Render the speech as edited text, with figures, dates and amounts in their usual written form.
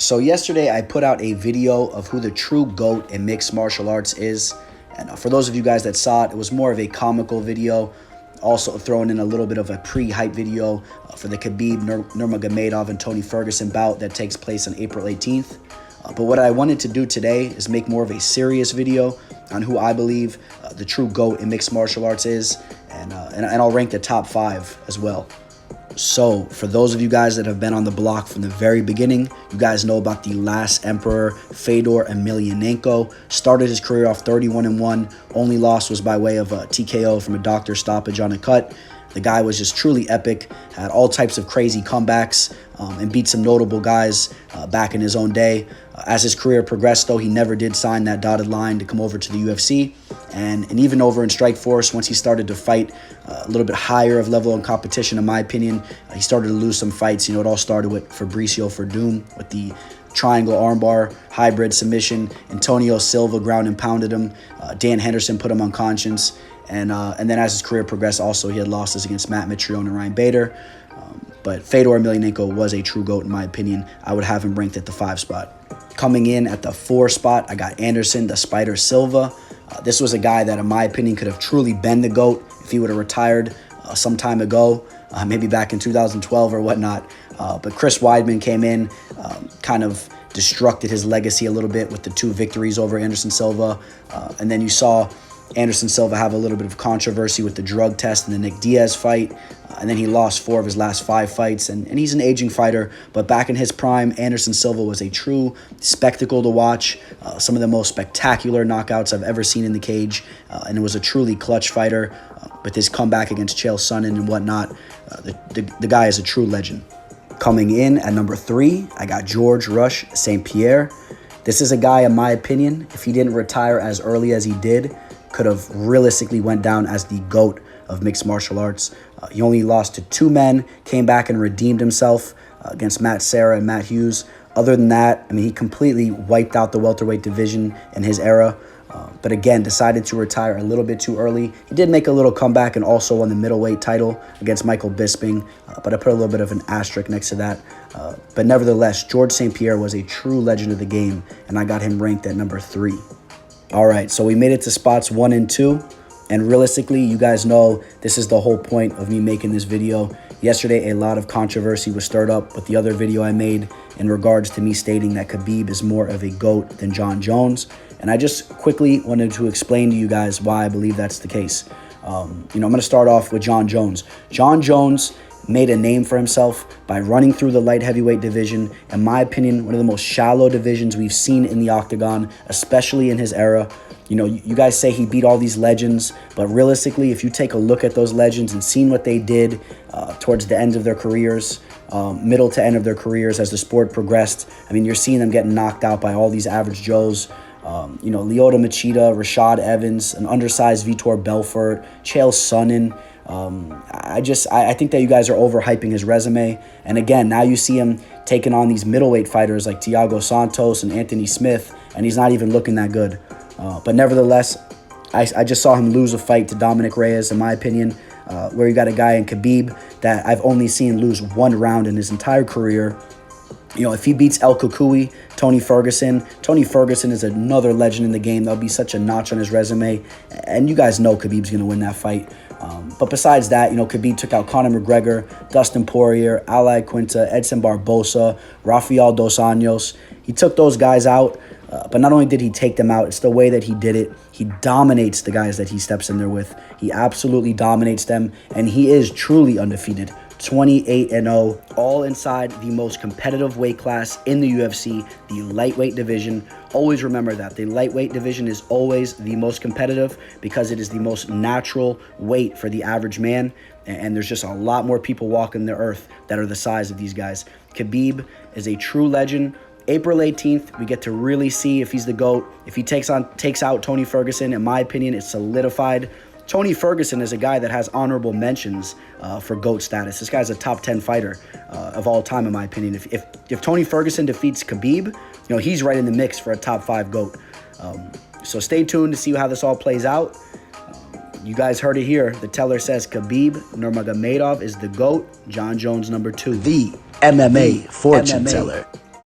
So yesterday I put out a video of who the true GOAT in mixed martial arts is. And for those of you guys that saw it, it was more of a comical video. Also throwing in a little bit of a pre-hype video for the Khabib Nurmagomedov and Tony Ferguson bout that takes place on April 18th. But what I wanted to do today is make more of a serious video on who I believe the true GOAT in mixed martial arts is. And I'll rank the top 5 as well. So, for those of you guys that have been on the block from the very beginning, you guys know about the last emperor, Fedor Emelianenko. Started his career off 31-1. Only loss was by way of a TKO from a doctor stoppage on a cut. The guy was just truly epic, had all types of crazy comebacks, and beat some notable guys back in his own day. As his career progressed, though, he never did sign that dotted line to come over to the UFC. And even over in Strikeforce, once he started to fight a little bit higher of level in competition, in my opinion, he started to lose some fights. You know, it all started with Fabricio Verdum with the triangle armbar, hybrid submission. Antonio Silva ground and pounded him. Dan Henderson put him unconscious. And then as his career progressed, also he had losses against Matt Mitrione and Ryan Bader. But Fedor Emelianenko was a true GOAT in my opinion. I would have him ranked at the 5 spot. Coming in at the 4 spot, I got Anderson the Spider Silva. This was a guy that, in my opinion, could have truly been the GOAT if he would have retired some time ago, maybe back in 2012 or whatnot. But Chris Weidman came in, kind of destructed his legacy a little bit with the 2 victories over Anderson Silva. And then you saw Anderson Silva have a little bit of controversy with the drug test in the Nick Diaz fight. And then he lost 4 of his last 5 fights. And he's an aging fighter. But back in his prime, Anderson Silva was a true spectacle to watch. Some of the most spectacular knockouts I've ever seen in the cage. And it was a truly clutch fighter. With his comeback against Chael Sonnen and whatnot, the guy is a true legend. Coming in at number 3, I got George Rush St Pierre. This is a guy, in my opinion, if he didn't retire as early as he did, could have realistically went down as the GOAT of mixed martial arts. He only lost to 2 men, came back and redeemed himself against Matt Serra and Matt Hughes. Other than that, I mean, he completely wiped out the welterweight division in his era. But again, decided to retire a little bit too early. He did make a little comeback and also won the middleweight title against Michael Bisping. But I put a little bit of an asterisk next to that. But nevertheless, George St Pierre was a true legend of the game, and I got him ranked at number 3. All right, so we made it to spots 1 and 2. And realistically, you guys know this is the whole point of me making this video. Yesterday, a lot of controversy was stirred up with the other video I made in regards to me stating that Khabib is more of a GOAT than Jon Jones. And I just quickly wanted to explain to you guys why I believe that's the case. I'm going to start off with Jon Jones. Jon Jones made a name for himself by running through the light heavyweight division. In my opinion, one of the most shallow divisions we've seen in the octagon, especially in his era. You know, you guys say he beat all these legends, but realistically, if you take a look at those legends and seen what they did towards the end of their careers, middle to end of their careers as the sport progressed, I mean, you're seeing them getting knocked out by all these average Joes. Lyoto Machida, Rashad Evans, an undersized Vitor Belfort, Chael Sonnen. I think that you guys are overhyping his resume. And again, now you see him taking on these middleweight fighters like Thiago Santos and Anthony Smith, and he's not even looking that good. But nevertheless, I just saw him lose a fight to Dominic Reyes, in my opinion, where you got a guy in Khabib that I've only seen lose 1 round in his entire career. You know, if he beats El Kukui, Tony Ferguson is another legend in the game. That'll be such a notch on his resume. And you guys know Khabib's going to win that fight. But besides that, Khabib took out Conor McGregor, Dustin Poirier, Ali Quinta, Edson Barbosa, Rafael Dos Anjos. He took those guys out. But not only did he take them out, it's the way that he did it. He dominates the guys that he steps in there with. He absolutely dominates them. And he is truly undefeated. 28-0, all inside the most competitive weight class in the UFC, the lightweight division. Always remember that. The lightweight division is always the most competitive because it is the most natural weight for the average man. And there's just a lot more people walking the earth that are the size of these guys. Khabib is a true legend. April 18th, we get to really see if he's the GOAT. If he takes out Tony Ferguson, in my opinion, it's solidified. Tony Ferguson is a guy that has honorable mentions for GOAT status. This guy's a top 10 fighter of all time, in my opinion. If Tony Ferguson defeats Khabib, he's right in the mix for a top 5 GOAT. So stay tuned to see how this all plays out. You guys heard it here. The teller says Khabib Nurmagomedov is the GOAT. Jon Jones number 2. The MMA fortune teller.